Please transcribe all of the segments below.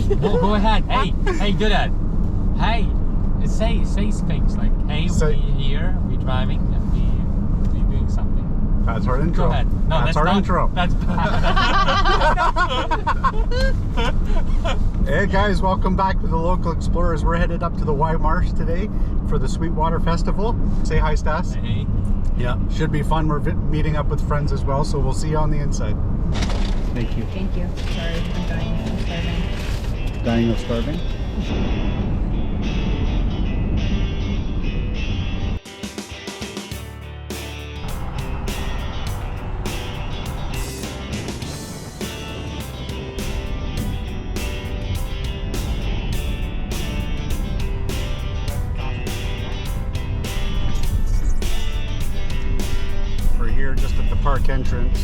No, go ahead. Hey, do that. Hey, say things like, hey, we here, we driving, and we doing something. That's our intro. Go ahead. No, that's our intro. That's Hey guys, welcome back to the Local Explorers. We're headed up to the Wye Marsh today for the Sweetwater Festival. Say hi, Stas. Hey. Yeah, should be fun. We're meeting up with friends as well, so we'll see you on the inside. Thank you. Thank you. Sorry, I'm dying of starving. Dying of starving? We're here just at the park entrance.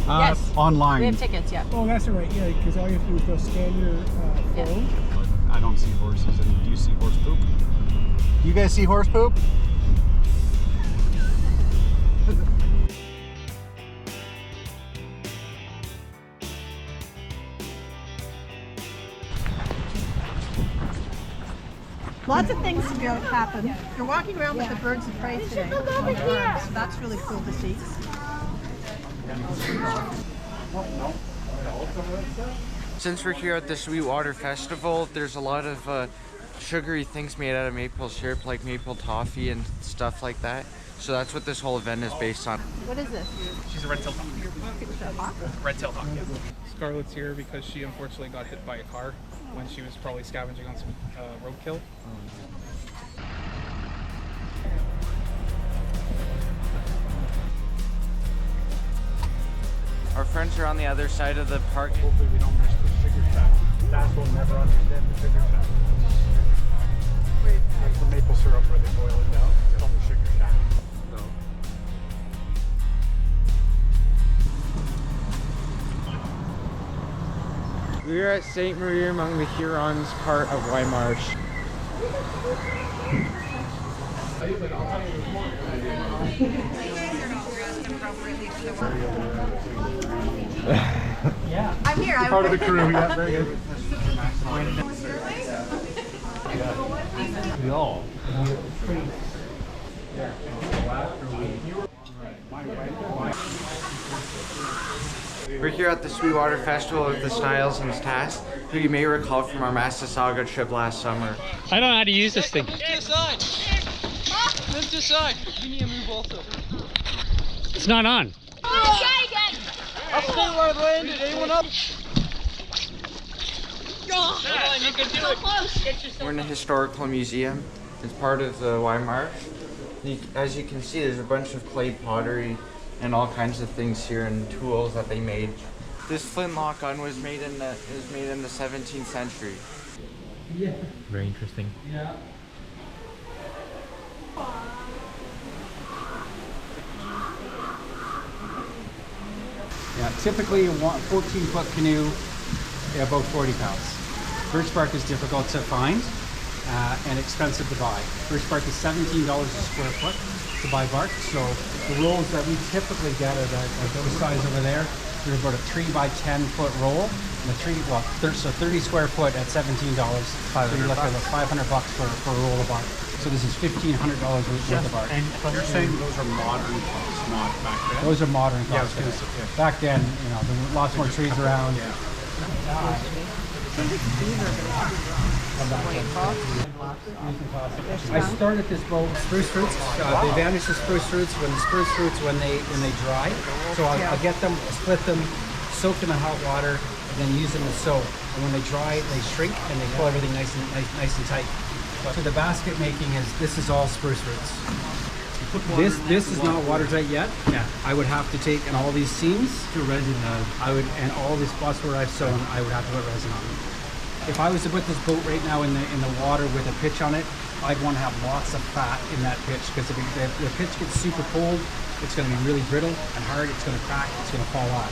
Yes. Online. We have tickets, yeah. Oh, that's all right. Yeah, because all you have to do is go scan your phone. I don't see horses. And do you see horse poop? You guys see horse poop? Lots of things to go happen. You're walking around with the birds of prey today. So that's really cool to see. Since we're here at the Sweetwater Festival, there's a lot of sugary things made out of maple syrup, like maple toffee and stuff like that. So that's what this whole event is based on. What is this? She's a red-tailed hawk. Red-tailed hawk, yeah. Scarlett's here because she unfortunately got hit by a car when she was probably scavenging on some roadkill. Our friends are on the other side of the park. Hopefully we don't miss the sugar shack. Stas will never understand the sugar shack. That's the maple syrup where they boil it down. It's called the sugar shack. We're at Sainte-Marie among the Hurons part of Wye Marsh. Yeah. I'm here. I'm Part of the crew, yeah, very good. We all. We're here at the Sweetwater Festival with the Styles and Tass, who you may recall from our Massasauga trip last summer. I don't know how to use this thing. Move to the side. Move to the side. You need to move also. It's not on. I'll stay where I landed. Anyone up? Come on, you can do it. We're in a historical museum. It's part of the Wye Marsh. As you can see, there's a bunch of clay pottery and all kinds of things here and tools that they made. This flintlock gun was made in the 17th century. Yeah. Very interesting. Yeah. Yeah, typically a 14-foot canoe, about 40 pounds. Birch bark is difficult to find and expensive to buy. Birch bark is $17 a square foot to buy bark. So the rolls that we typically get are those size over there. They're about a 3 by 10 foot roll. And so 30 square foot at $17. So you're looking at about $500 for a roll of bark. So this is $1,500 worth of bark. And you're saying those are modern costs, not back then? Those are modern Yeah, I costs. was gonna say, yeah. Back then, you know, there were lots more trees around. Yeah. I started this boat spruce fruits. They vanish the spruce fruits when they dry. So I'll get them, split them, soak them in hot water, and then use them as soap. And when they dry, they shrink and they pull everything nice and tight. So the basket making this is all spruce roots. This is not watertight yet. Yeah. I would have to take in all these seams to resin. And all these spots where I've sewn, I would have to put resin on them. If I was to put this boat right now in the water with a pitch on it, I'd want to have lots of fat in that pitch, because if the pitch gets super cold, it's going to be really brittle and hard. It's going to crack. It's going to fall off.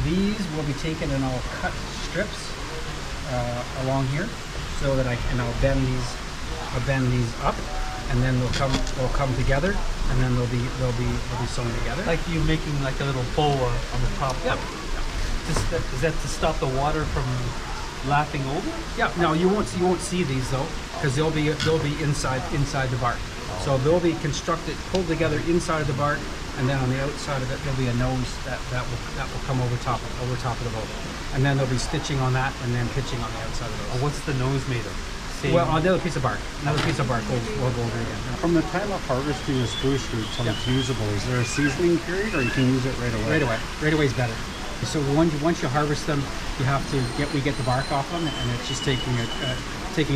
These will be taken and I'll cut strips along here, so that I'll bend these I'll bend these up, and then they'll come together, and then they'll be sewn together. Like you making like a little bow on the top. Yeah. Is that to stop the water from lapping over? Yeah. No, you won't see these though, because they'll be inside the bark. So they'll be constructed, pulled together inside of the bark, and then on the outside of it there'll be a nose that will come over top of the boat, and then there'll be stitching on that, and then pitching on the outside of those. What's the nose made of? Well, another piece of bark. Another piece of bark will go over again. From the time of harvesting the spruce root till it's usable, is there a seasoning period, or you can use it right away? Right away. Right away is better. So once you harvest them, you have to get the bark off them, and it's just taking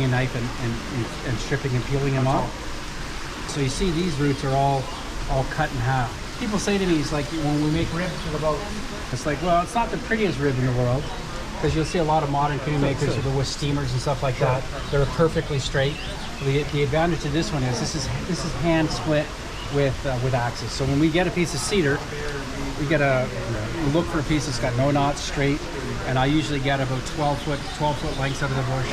a knife and stripping and peeling them off. So you see, these roots are all cut in half. People say to me, it's like when we make ribs for the boat, it's like, well, it's not the prettiest rib in the world, because you'll see a lot of modern canoe makers with steamers and stuff like that. They're perfectly straight. The advantage of this one is this is hand split with axes. So when we get a piece of cedar, we look for a piece that's got no knots, straight, and I usually get about 12 foot lengths out of the bush.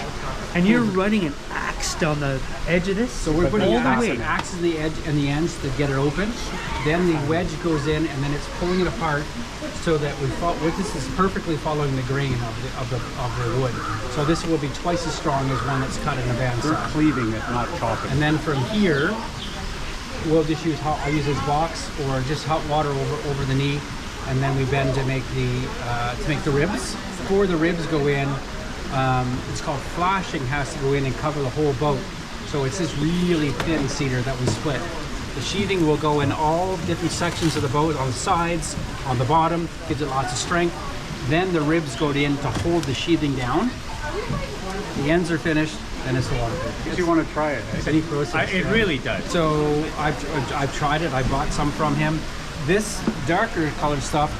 And you're running an axe down the edge of this? So we're putting all an the way. axe to the edge and the ends to get it open. Then the wedge goes in, and then it's pulling it apart so that this is perfectly following the grain of the wood. So this will be twice as strong as one that's cut in a bandsaw. We're cleaving it, not chopping. And then from here, we'll just use I use this box or just hot water over the knee, and then we bend to make the ribs. Before the ribs go in, it's called flashing, has to go in and cover the whole boat. So it's this really thin cedar that we split. The sheathing will go in all different sections of the boat, on the sides, on the bottom, gives it lots of strength. Then the ribs go in to hold the sheathing down. The ends are finished, and it's the waterproof. If you want to try it, Any process. It really does. So I've tried it. I bought some from him. This darker colored stuff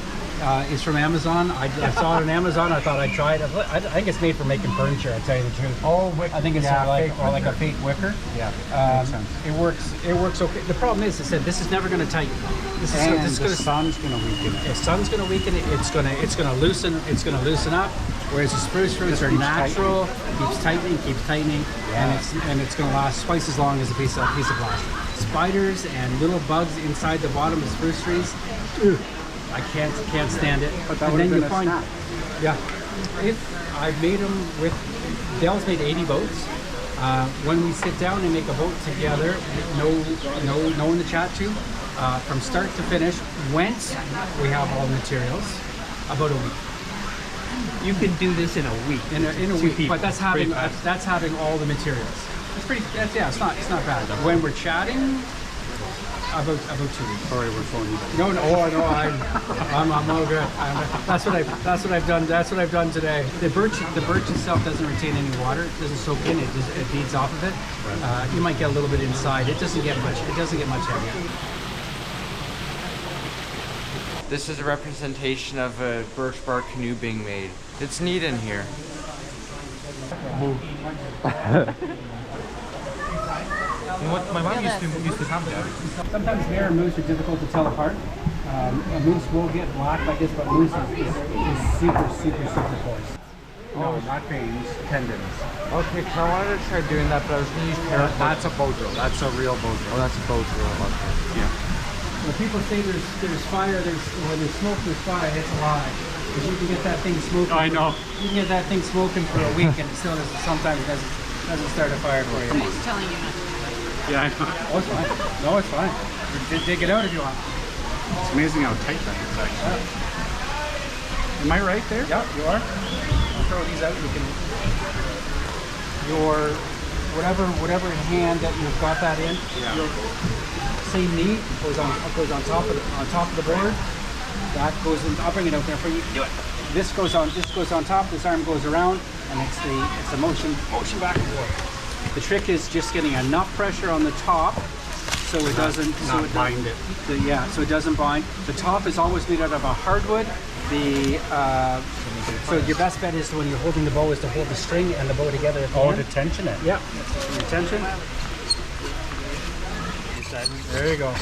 is from Amazon. I saw it on Amazon. I thought I'd try it. I think it's made for making furniture, I'll tell you the truth. Oh, I think it's like a fake wicker. Yeah, makes sense. It works okay. The problem is, I said, this is never going to tighten. The sun's going to weaken it. The sun's going to weaken it. It's going to loosen up. Whereas the spruce roots are natural, keeps tightening, and it's going to last twice as long as a piece of plastic. Spiders and little bugs inside the bottom of spruce trees, I can't stand it. But that would have been a snap. Yeah, I've made them with. Dale's made 80 boats. When we sit down and make a boat together, no one to chat to, from start to finish, once we have all the materials, about a week. You can do this in a week. In a week, people. but that's having all the materials. It's pretty. It's not bad. When we're chatting, about 2 weeks. Sorry, we're phoning you. No, I'm all good. That's what I've done. That's what I've done today. The birch itself doesn't retain any water. It doesn't soak in. It beads off of it. Right. You might get a little bit inside. It doesn't get much heavier. This is a representation of a birch bark canoe being made. It's neat in here. What my mom used to have that. Sometimes bear and moose are difficult to tell apart. A moose will get black like this, but moose is super coarse. No, not veins, tendons. Okay, I wanted to try doing that, but I was going to use paracord. That's a bow drill. That's a real bow drill. Oh, that's a bow drill. Okay. Yeah. When people say there's fire, when there's smoke, there's fire, it's a lie. Because you can get that thing smoking. I know. You can get that thing smoking for a week, and it still sometimes doesn't start a fire for you. He's telling you not to. Yeah, I know. Oh, it's fine. No, it's fine. Dig it out if you want. It's amazing how tight that is, actually. Am I right there? Yeah, you are. I'll throw these out. You can. Your whatever hand that you've got that in. Yeah. Your same knee goes on top of the board. That goes in. I'll bring it out there for you. Do it. This goes on top. This arm goes around, and it's a motion back and forth. The trick is just getting enough pressure on the top so it doesn't bind it. So it doesn't bind. The top is always made out of a hardwood. So your best bet is when you're holding the bow is to hold the string and the bow together at the end. To tension it. Yeah, tension. There you go.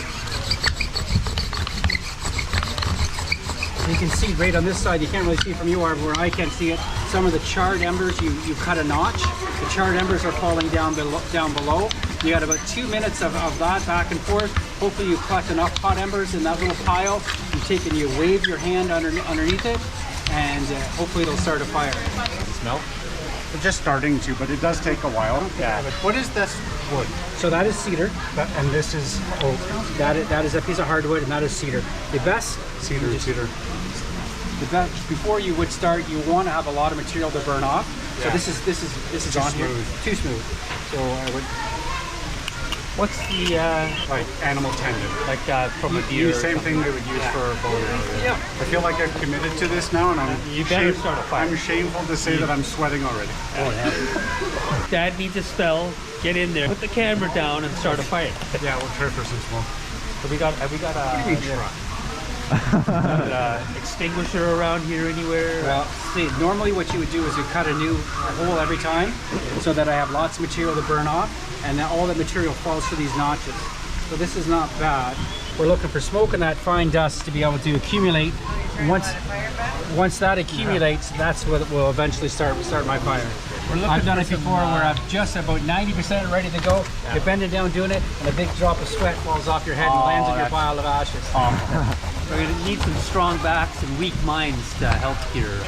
You can see right on this side. You can't really see from you where I can't see it. some of the charred embers, you cut a notch. The charred embers are falling down below. You got about 2 minutes of that back and forth. Hopefully you collect enough hot embers in that little pile. You take and you wave your hand underneath it, and hopefully it'll start a fire. Smell? It's just starting to, but it does take a while. Yeah. What is this wood? So that is cedar, And this is oak. that is a piece of hardwood, and that is cedar. The best Cedar. before you would start, you want to have a lot of material to burn off. So Yeah. this is Too on here. smooth. Too smooth. So I would. What's the Like animal tendon. like from a deer? The same thing they would use for a bone arrow. Yeah. I feel like I've committed to this now, and You better start a fire. I'm shameful to say that I'm sweating already. Dad needs a spell. Get in there. Put the camera down and start a fire. Yeah, we'll try for some smoke. Have we got extinguisher around here anywhere? Well, see, normally what you would do is you cut a new hole every time, so that I have lots of material to burn off, and then all the material falls through these notches. So this is not bad. We're looking for smoke and that fine dust to be able to accumulate. And once that accumulates, that's what will eventually start my fire. I've done it before where I'm just about 90% ready to go. You're bending down doing it, and a big drop of sweat falls off your head and lands on your pile of ashes. We're gonna need some strong backs and weak minds to help here.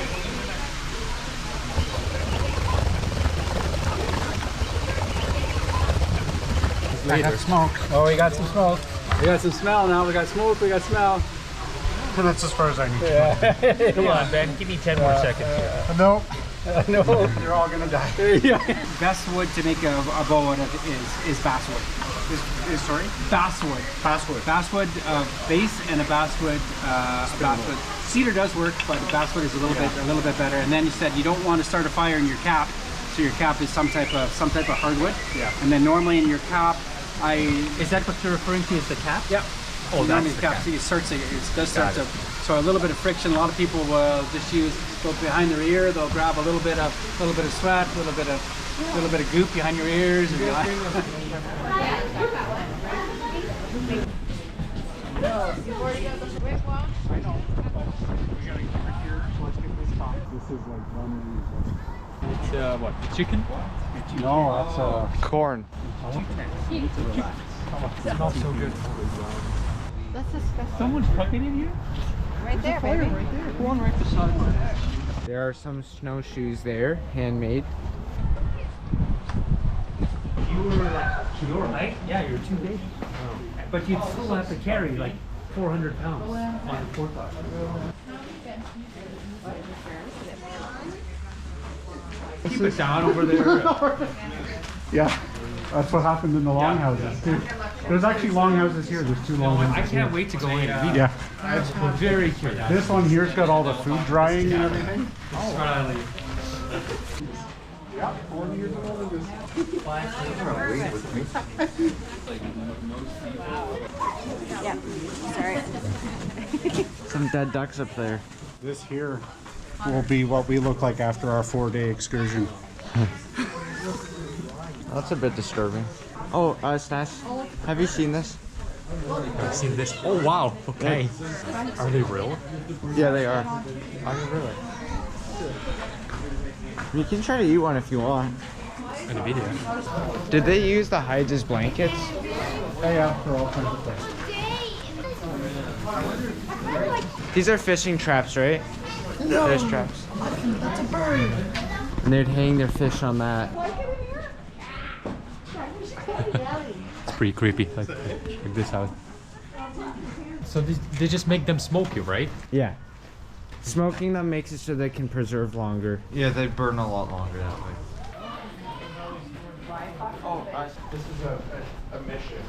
I have smoke. Oh, we got some smoke. We got some smell now. We got smoke. We got smell. And that's as far as I need to Yeah. Come on, Ben. Give me 10 more seconds here. go. No, No. you're all gonna die. Best wood to make a bow out of is basswood. Sorry? Basswood. Basswood. Basswood base and a basswood. Basswood. Cedar does work, but basswood is a little bit better. And then you said you don't want to start a fire in your cap, so your cap is some type of hardwood. Yeah. And then normally in your cap, Is that what you're referring to as the cap? Yep. Oh, normally that's the the cap. So it does start to. So a little bit of friction. A lot of people will just go behind their ear. They'll grab a little bit of sweat, a little bit of goop behind your ears. And It's what? Chicken? No, that's Corn. It smells so good. That's disgusting. Someone's cooking in here? Right there, baby. One right beside mine. There are some snowshoes there, handmade. Your height? Yeah, you're too big. But you'd still have to carry like 400 pounds on the forefoot. Keep it down over there. yeah. That's what happened in the longhouses too. There's actually longhouses here. There's two longhouses. I can't wait to go in. Yeah. I'm very curious. This one here's got all the food drying and everything. Yeah, 40 years old it is. Yeah. Sorry. Some dead ducks up there. This here will be what we look like after our 4-day excursion. That's a bit disturbing. Oh, Stas, have you seen this? I've seen this. Oh wow. Okay. Are they real? Yeah, they are. Are you really? You can try to eat one if you want. In a video. Did they use the hides as blankets? Yeah, for all kinds of things. These are fishing traps, right? Fish traps. And they'd hang their fish on that. It's pretty creepy. Like this house. So they just make them smoky, right? Yeah. Smoking them makes it so they can preserve longer. Yeah, they burn a lot longer that way. Oh, this is a mission.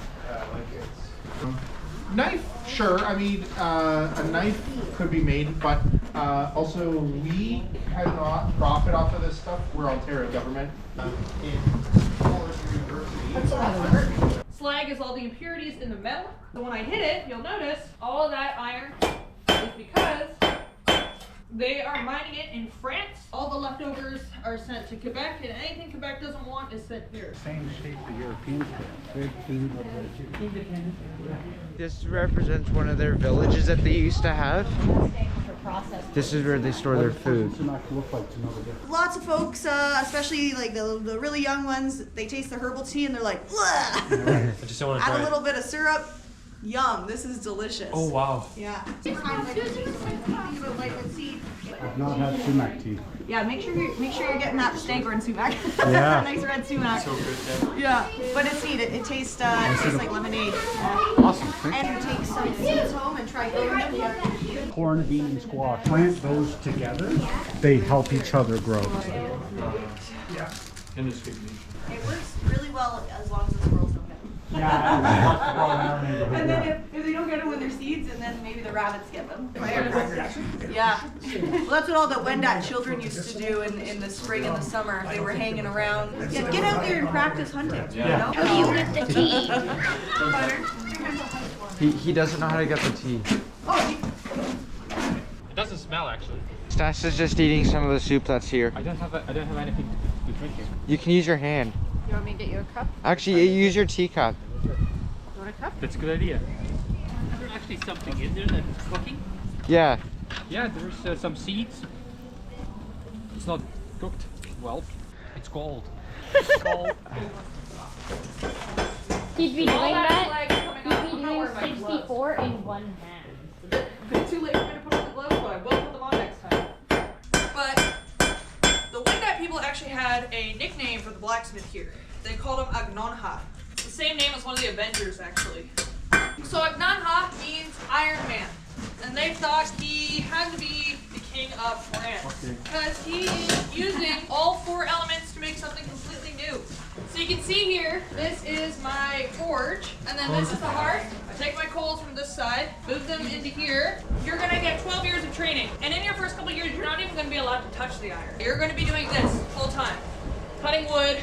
Knife, sure. I mean, a knife could be made, but also we cannot profit off of this stuff. We're Ontario government. In University. Slag is all the impurities in the metal. So when I hit it, you'll notice all of that iron is because they are mining it in France. All the leftovers are sent to Quebec, and anything Quebec doesn't want is sent here. Same shape the Europeans did. This represents one of their villages that they used to have. This is where they store their food. Lots of folks, especially like the really young ones, they taste the herbal tea and they're like, "Ugh." I just don't want to Add try a it. little bit of syrup. Yum, this is delicious. Oh wow. Yeah. I've not had sumac tea. Yeah, make sure you're getting that Staggering sumac. Yeah. Nice red sumac. So good. Yeah, but it's neat. It tastes like lemonade. Awesome. And you take some seeds home and try growing them here. Corn, bean, and squash. Plant those together. They help each other grow. Yeah. In this big niche. It works really well as long as the squirrels don't get them. Yeah. And then if they don't get them when they're seeds, and then maybe the rabbits get them. Yeah. Well, that's what all the Wendat children used to do in the spring and the summer. They were hanging around. Yeah, get out there and practice hunting. Yeah. You know? You get the tea. He doesn't know how to get the tea. It doesn't smell actually. Stas is just eating some of the soup that's here. I don't have anything to drink here. You can use your hand. You want me to get you a cup? Actually, use your teacup. You want a cup? That's a good idea. Is there actually something in there that's cooking? Yeah. Yeah, there's some seeds. It's not cooked well. It's cold. He'd be doing All that's that. like coming He'd be off. I'm not doing wearing my gloves. 64 in one hand. It's too late for me to put on the gloves, but I will put them on next time. But the Wendat people actually had a nickname for the blacksmith here. They called him Agnonha. It's the same name as one of the Avengers, actually. So Agnonha means Iron Man. And they thought he had to be the king of France. Because he's using all 4 elements to make something completely new. So you can see here, this is my forge, and then this is the hearth. I take my coals from this side, move them into here. You're gonna get 12 years of training. And in your first couple years, you're not even gonna be allowed to touch the iron. You're gonna be doing this full time. Cutting wood,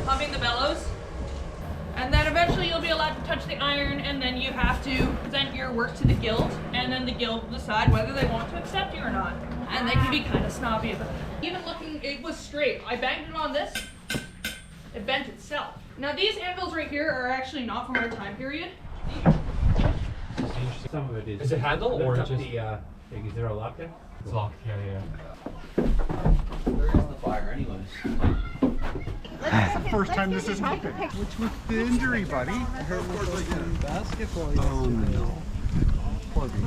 pumping the bellows. And then eventually you'll be allowed to touch the iron, and then you have to present your work to the guild, and then the guild will decide whether they want to accept you or not. And they can be kind of snobby about it. Even looking, it was straight. I banged it on this, it bent itself. Now these anvils right here are actually not from our time period. Some of it is. Is it handle or just? Is there a lock there? It's locked. Yeah. Where is the fire, anyways? It's the first time this has happened. Which was the injury, buddy? Basketball. Oh no.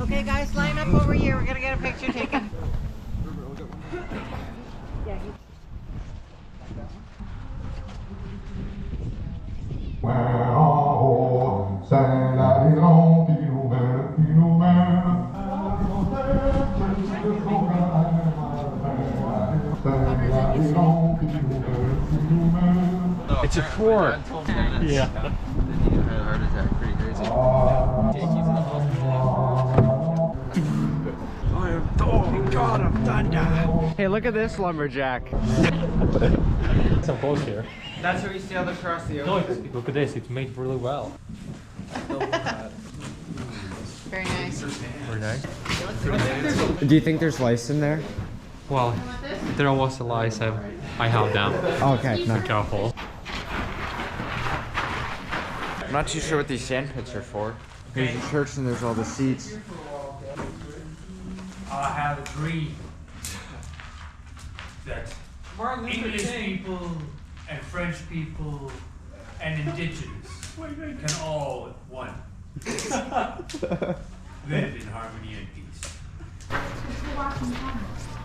Okay, guys, line up over here. We're gonna get a picture taken. It's a fort. Yeah. Heart attack, pretty crazy. Oh God, I'm done now. Hey, look at this lumberjack. Some close here. That's how we sailed across the No, ocean. look at this. It's made really well. Very nice. Very nice. Do you think there's lice in there? Well, if there was a lice, I held down. Okay, no. Be careful. I'm not too sure what these sand pits are for. There's a church and there's all the seats. I have a dream that English people and French people and indigenous can all one live in harmony and peace.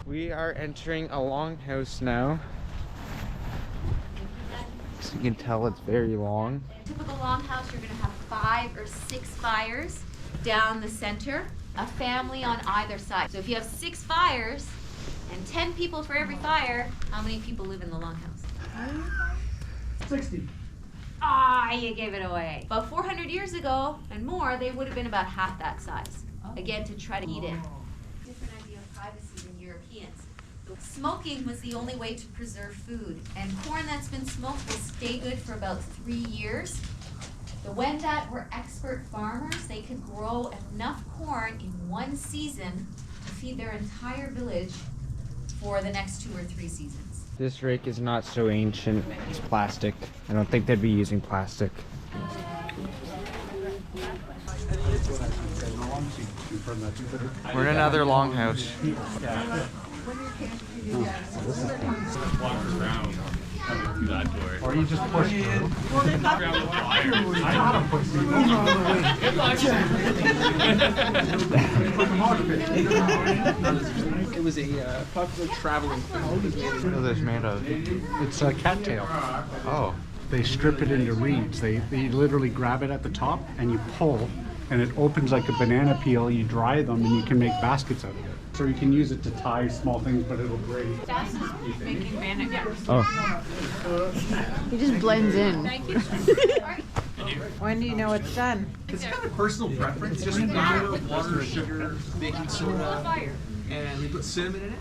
We are entering a longhouse now. So you can tell it's very long. Typical longhouse, you're going to have 5 or 6 fires down the center, a family on either side. So if you have 6 fires and 10 people for every fire, how many people live in the longhouse? 60. Ah, you gave it away. About 400 years ago and more, they would have been about half that size. Again, to try to eat it. Different idea of privacy than Europeans. Smoking was the only way to preserve food, and corn that's been smoked will stay good for about 3 years. The Wendat were expert farmers. They could grow enough corn in one season to feed their entire village for the next 2 or 3 seasons. This rake is not so ancient. It's plastic. I don't think they'd be using plastic. We're in another longhouse. Or you just push through. It was a popular traveling film. What is this made of? It's a cattail. Oh. They strip it into reeds. They literally grab it at the top and you pull, and it opens like a banana peel. You dry them and you can make baskets out of it. So you can use it to tie small things, but it'll break. Das is making Pancakes. Oh. He just blends in. Thank you. When do you know it's done? It's kind of personal preference. Just flour, water, sugar, baking soda, and we put cinnamon in it.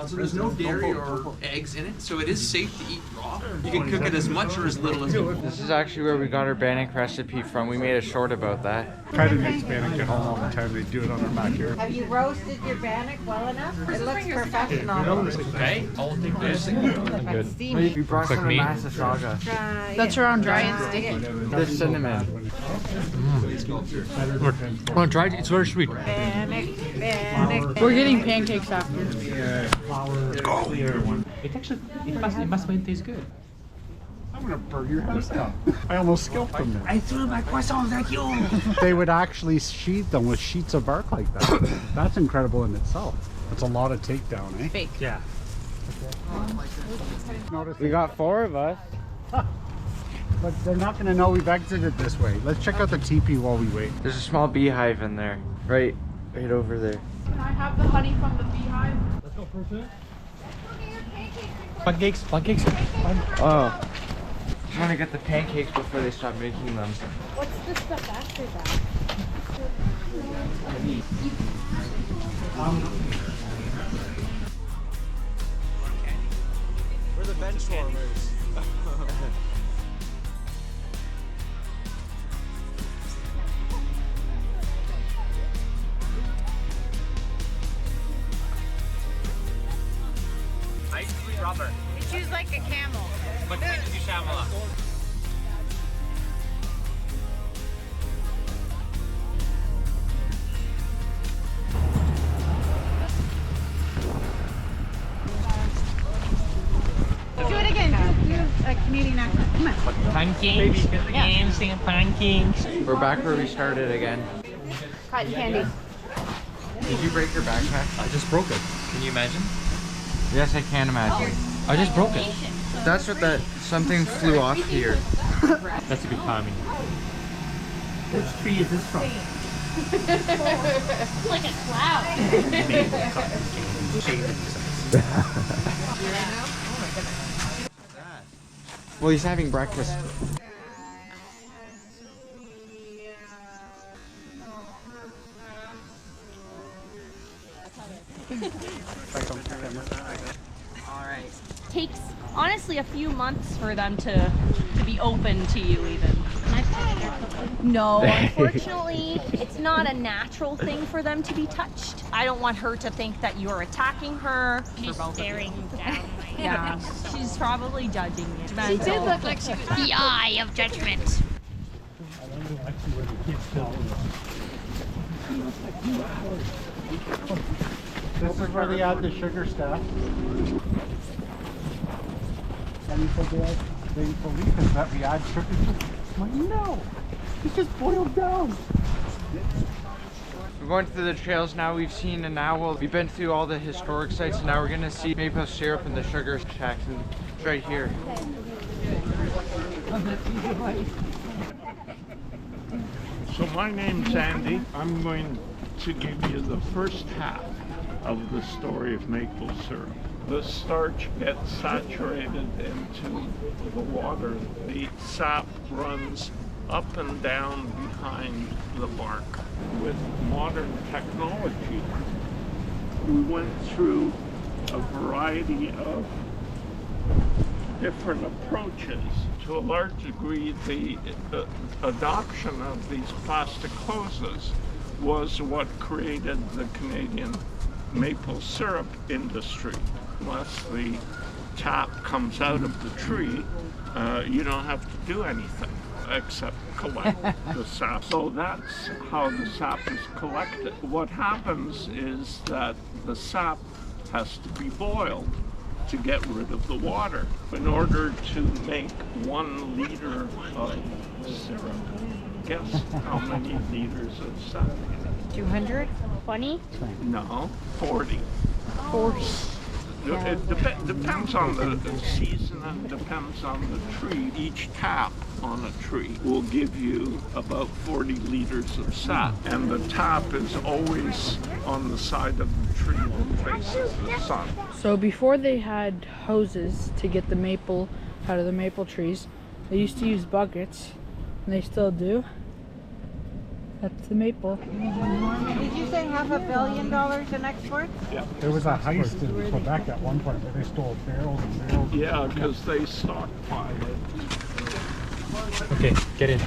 So there's no dairy or eggs in it, so it is safe to eat raw. You can cook it as much or as little as you want. This is actually where we got our bannock recipe from. We made a short about that. Private makes bannock at home all the time. They do it on our backyard. Have you roasted your bannock well enough? It looks professional. Okay, I'll take this. Good. We brought some meat. Massasauga. That's around dry and sticky. This cinnamon. Oh, dried, it's very sweet. Bannock. We're getting pancakes after. It actually, it must taste good. I'm gonna burn your house down. I almost scalped them. I threw my croissants at you. They would actually sheathe them with sheets of bark like that. That's incredible in itself. That's a lot of takedown, eh? Fake. Yeah. We got 4 of us. But they're not gonna know we've exited this way. Let's check out the teepee while we wait. There's a small beehive in there. Right over there. Can I have the honey from the beehive? Let's go first, eh? Pancakes. Oh. Trying to get the pancakes before they stop making them. What's the stuff after that? We're the bench warmers. Rubber. You choose like a camel. But you shamala. Do it again. Do a Canadian accent. Come on. Pancakes. Yeah. Sing pancakes. We're back where we started again. Cotton candy. Did you break your backpack? I just broke it. Can you imagine? Yes, I can imagine. I just broke it. That's what something flew off here. That's a good timing. Which tree is this from? Like a cloud. Well, he's having breakfast. Alright. Takes honestly a few months for them to be open to you even. No, unfortunately, it's not a natural thing for them to be touched. I don't want her to think that you're attacking her. She's staring down. Yeah, she's probably judging you. She did look like she was the eye of judgment. This is where they add the sugar stuff. And he said they believe us that we add sugar to it. I'm like, no, it's just boiled down. We're going through the trails now. We've seen an owl. We've been through all the historic sites, and now we're gonna see maple syrup and the sugar shacks, and it's right here. So my name's Andy. I'm going to give you the first half of the story of maple syrup. The starch gets saturated into the water. The sap runs up and down behind the bark. With modern technology, we went through a variety of different approaches. To a large degree, the adoption of these plastic hoses was what created the Canadian maple syrup industry. Unless the tap comes out of the tree, you don't have to do anything. except collect the sap. So that's how the sap is collected. What happens is that the sap has to be boiled to get rid of the water. In order to make 1 liter of syrup, guess how many liters of sap? 200? 20? No, 40. 40. It depends on the season and depends on the tree. Each tap on a tree will give you about 40 liters of sap. And the tap is always on the side of the tree that faces the sun. So before they had hoses to get the maple out of the maple trees, they used to use buckets, and they still do. That's the maple. Did you say $500 million in exports? Yeah. There was a heist in Quebec at one point where they stole barrels and barrels. Yeah, because they stockpiled it. Okay, get in.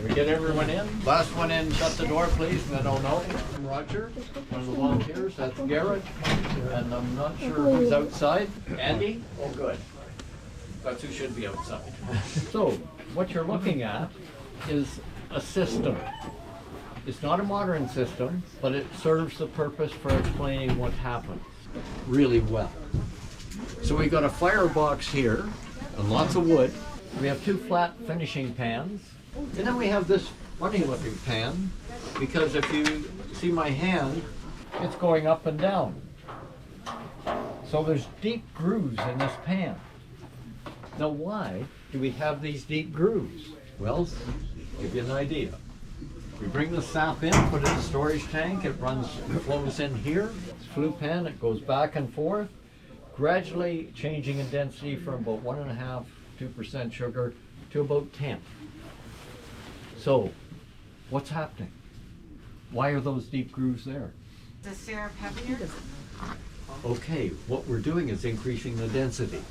We get everyone in. Last one in, shut the door, please. Then I'll know. I'm Roger, one of the volunteers. That's Garrett, and I'm not sure who's outside. Andy? Oh, good. That's who should be outside. So, what you're looking at is a system. It's not a modern system, but it serves the purpose for explaining what happens really well. So we got a firebox here and lots of wood. We have 2 flat finishing pans. And then we have this funny looking pan, because if you see my hand, it's going up and down. So there's deep grooves in this pan. Now why do we have these deep grooves? Well, give you an idea. We bring the sap in, put it in a storage tank, it flows in here. It's flue pan, it goes back and forth, gradually changing in density from about 1.5%, 2% sugar to about 10. So, what's happening? Why are those deep grooves there? The syrup heavier? Okay, what we're doing is increasing the density.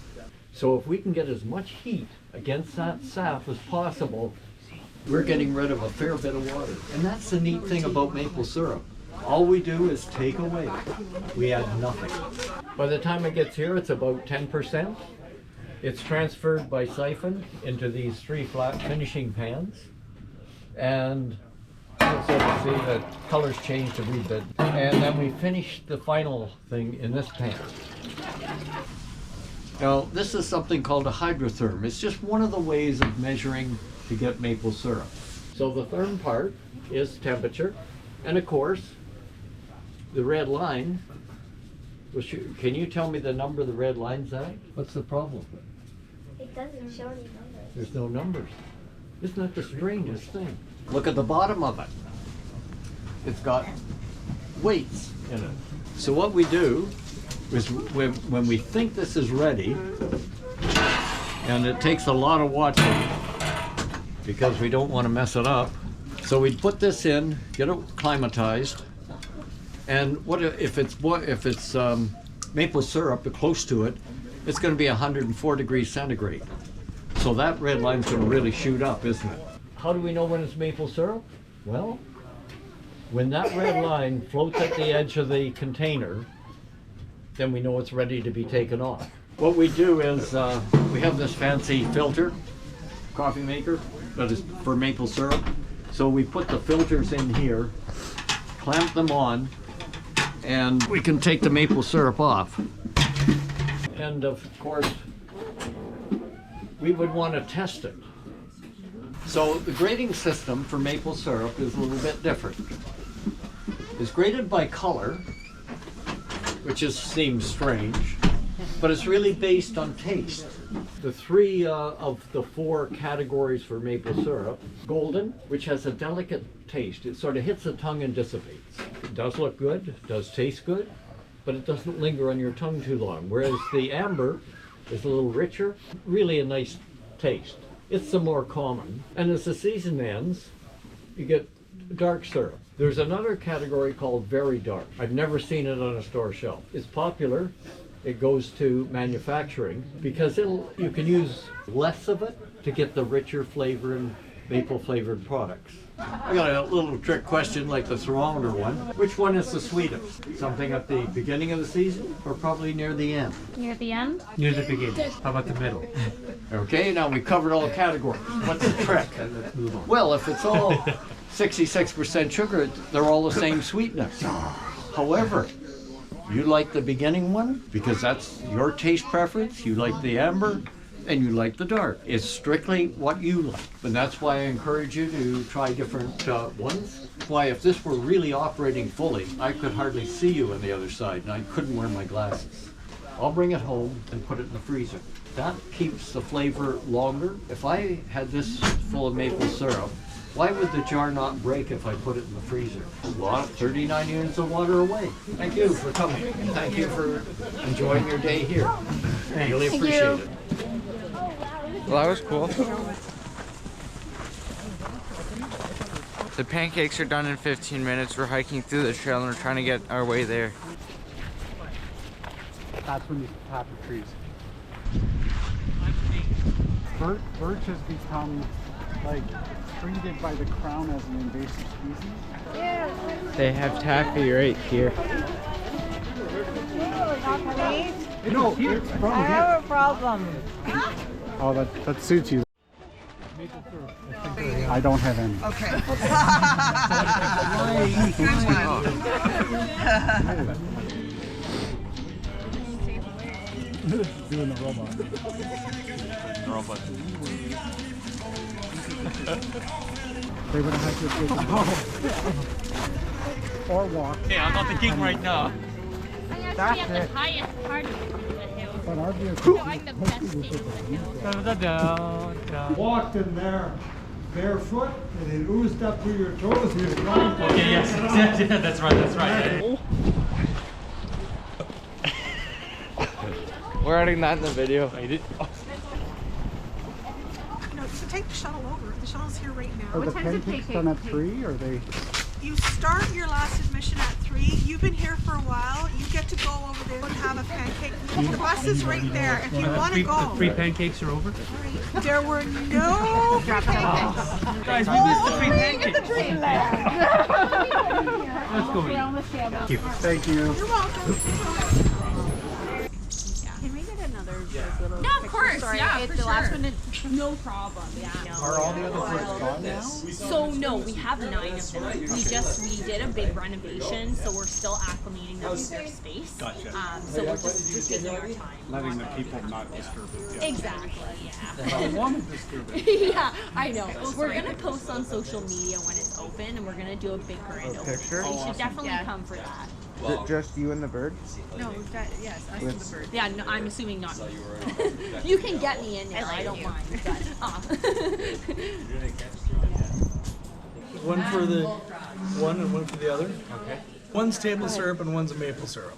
So if we can get as much heat against that sap as possible, we're getting rid of a fair bit of water. And that's the neat thing about maple syrup. All we do is take away. We add nothing. By the time it gets here, it's about 10%. It's transferred by siphon into these 3 flat finishing pans. And so you see the colors changed a wee bit. And then we finish the final thing in this pan. Now, this is something called a hydrotherm. It's just one of the ways of measuring to get maple syrup. So the therm part is temperature, and of course, the red line, can you tell me the number the red line's at? What's the problem? It doesn't show any numbers. There's no numbers. Isn't that the strangest thing? Look at the bottom of it. It's got weights in it. So what we do is when we think this is ready, and it takes a lot of watching because we don't want to mess it up, so we put this in, get it climatized, and what if it's maple syrup close to it, it's going to be 104 degrees centigrade. So that red line's going to really shoot up, isn't it? How do we know when it's maple syrup? Well, when that red line floats at the edge of the container, then we know it's ready to be taken off. What we do is we have this fancy filter, coffee maker, that is for maple syrup. So we put the filters in here, clamp them on, and we can take the maple syrup off. And of course, we would want to test it. So the grading system for maple syrup is a little bit different. It's graded by color, which seems strange, but it's really based on taste. The 3 of the 4 categories for maple syrup: golden, which has a delicate taste. It sort of hits the tongue and dissipates. It does look good, does taste good, but it doesn't linger on your tongue too long. Whereas the amber is a little richer, really a nice taste. It's the more common. And as the season ends, you get dark syrup. There's another category called very dark. I've never seen it on a store shelf. It's popular. It goes to manufacturing because you can use less of it to get the richer flavor and maple flavored products. I got a little trick question like the thermometer one. Which one is the sweetest? Something at the beginning of the season or probably near the end? Near the end? Near the beginning. How about the middle? Okay, now we covered all categories. What's the trick? Let's move on. Well, if it's all 66% sugar, they're all the same sweetness. However, you like the beginning one because that's your taste preference. You like the amber and you like the dark. It's strictly what you like. And that's why I encourage you to try different ones. Why, if this were really operating fully, I could hardly see you on the other side and I couldn't wear my glasses. I'll bring it home and put it in the freezer. That keeps the flavor longer. If I had this full of maple syrup, why would the jar not break if I put it in the freezer? Well, 39 units of water away. Thank you for coming, and thank you for enjoying your day here. Really appreciate it. Well, that was cool. The pancakes are done in 15 minutes. We're hiking through the trail and we're trying to get our way there. That's when you tap the trees. Birch has become like treated by the crown as an invasive species. They have taffy right here. No, it's from I have a problem. Oh, that suits you. I don't have any. Okay. Doing the robot. They would have had to or walk. Hey, I'm not the king right now. That's at the highest part of the hill. But our vehicle. I'm the best Walked in there barefoot and it oozed up to your toes. He was blind. Okay, yes, yeah, that's right. We're adding that in the video. No, so take the shuttle over. The shuttle's here right now. Are the pancakes done at 3 or are they? You start your last admission at 3. You've been here for a while. You get to go over there and have a pancake. The bus is right there. If you want to go. The free pancakes are over? There were no free pancakes. Guys, we missed the free pancakes. Let's go eat. Thank you. You're welcome. Can we get another little Yeah, of course. Sorry, Yeah, it's for the last sure. one. No problem. Yeah. Are all the other fruits gone now? So no, we have 9 of them. We did a big renovation, so we're still acclimating them to their space. Gotcha. So we're just taking our time. Letting the people not disturb it. Yeah. Exactly. Yeah. I don't want to disturb it. Yeah, I know. We're gonna post on social media when it's open, and we're gonna do a big grand opening. Picture? So you should definitely come for that. Just you and the bird? No, yes, us and the bird. Yeah, no, I'm assuming not me. You can get me in there, I don't mind. But, One for the one and one for the other. Okay. One's table syrup and one's a maple syrup.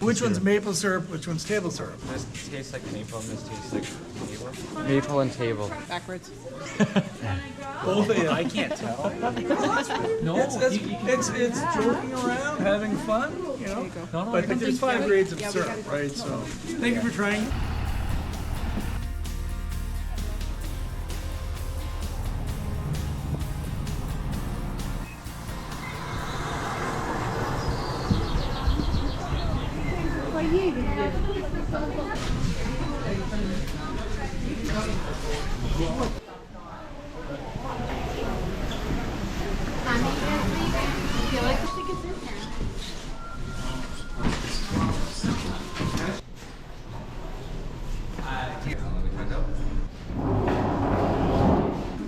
Which one's maple syrup? Which one's table syrup? This tastes like maple and this tastes like table. Maple and table. Backwards. Both of you. I can't tell. No, It's joking around, having fun, you know. But there's 5 grades of syrup, right? So thank you for trying.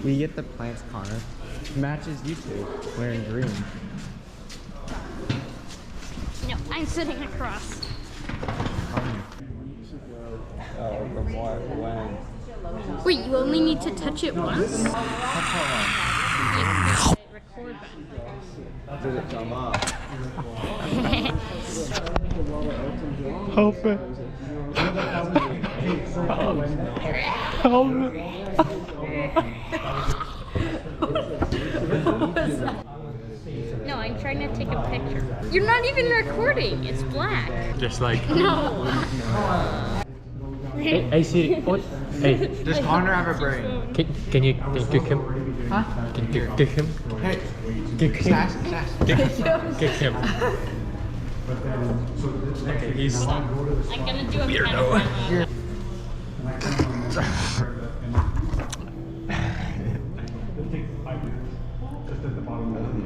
We get the plants, Connor. Matches you two, wearing green. No, I'm sitting across. Wait, you only need to touch it once? Does it come up? Help it. Help No, I'm trying to take a picture. You're not even recording. It's black. Just like. No. Hey Siri. What? Hey. Does Connor have a brain? Can you kick him? Huh? Can you kick him? Hey. Kick him. Sass. Kick him. Okay, he's. I'm gonna do a weirdo.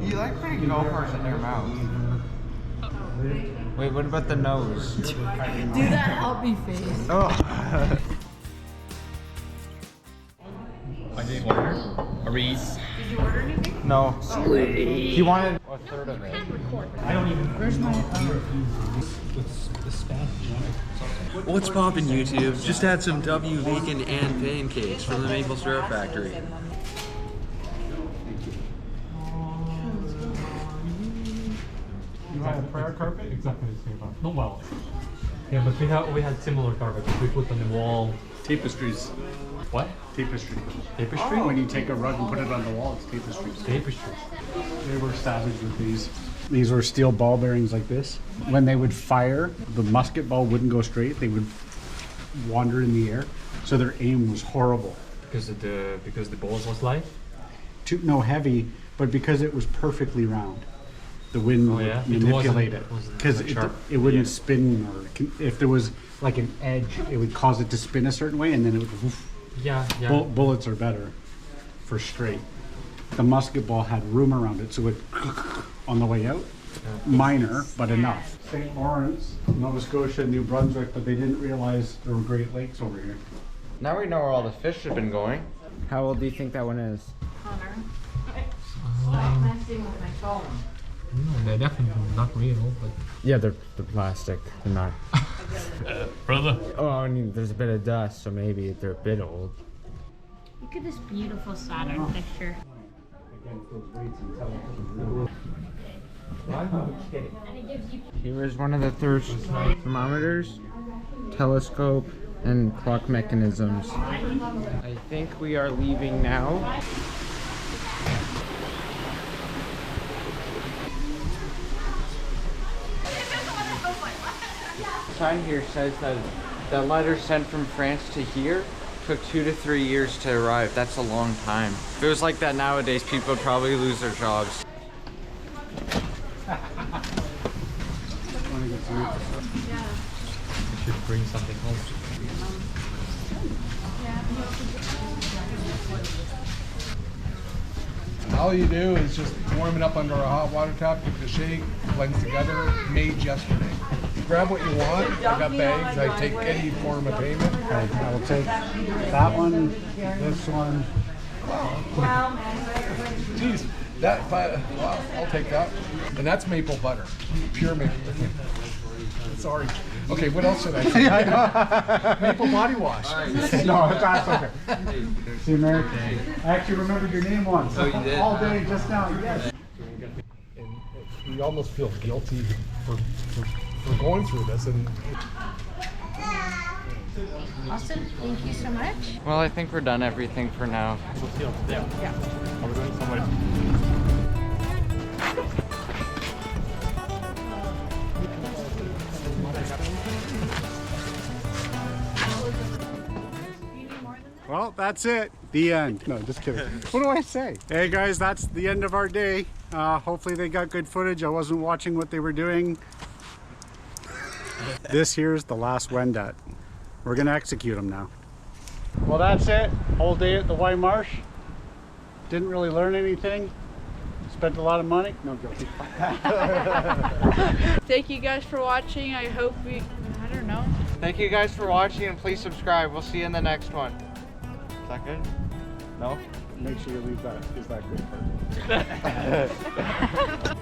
You like putting go-karts in your mouth. Wait, what about the nose? Do that happy face. Oh. I didn't order. Are we? Did you order anything? No. Sweet. He wanted a third of it. I don't even. Where's my? What's poppin' YouTube? Just had some W vegan and pancakes from the maple syrup factory. You had a prayer carpet? Exactly the same. No, well. Yeah, but we had similar carpets. We put on the wall. Tapestries. What? Tapestry. Tapestry? When you take a rug and put it on the wall, it's tapestry. Tapestry. They were savage with these. These were steel ball bearings like this. When they would fire, the musket ball wouldn't go straight. They would wander in the air. So their aim was horrible. Because the balls was light? No, heavy, but because it was perfectly round. The wind would manipulate it. Because it wouldn't spin, or if there was like an edge, it would cause it to spin a certain way, and then it would woof. Bullets are better for straight. The musket ball had room around it, so it on the way out. Minor, but enough. St. Lawrence, Nova Scotia, New Brunswick, but they didn't realize there were Great Lakes over here. Now we know where all the fish have been going. How old do you think that one is? Connor. Stop messing with my phone. No, they're definitely not real, but. Yeah, they're plastic. They're not. Brother. Oh, I mean, there's a bit of dust, so maybe they're a bit old. Look at this beautiful Saturn picture. Here is one of the thirst thermometers, telescope, and clock mechanisms. I think we are leaving now. The sign here says that the letter sent from France to here took 2 to 3 years to arrive. That's a long time. If it was like that nowadays, people would probably lose their jobs. We should bring something home. All you do is just warm it up under a hot water tap, give it a shake, blends together, made yesterday. You grab what you want. I got bags. I take any form of payment. Okay, I will take that one, this one. Wow. Jeez, wow, I'll take that. And that's maple butter, pure maple. Sorry. Okay, what else should I say? Maple body wash. No, that's okay. See, American. I actually remembered your name once. Oh, you did? All day just now, yes. And you almost feel guilty for going through this. And Austin, thank you so much. Well, I think we're done everything for now. Yeah. Are we going somewhere? Well, that's it. The end. No, just kidding. What do I say? Hey guys, that's the end of our day. Hopefully they got good footage. I wasn't watching what they were doing. This here's the last Wendat. We're gonna execute them now. Well, that's it. Whole day at the Wye Marsh. Didn't really learn anything. Spent a lot of money. No, joking. Thank you guys for watching. I hope I don't know. Thank you guys for watching, and please subscribe. We'll see you in the next one. Is that good? No? Make sure you leave that. Is that good part?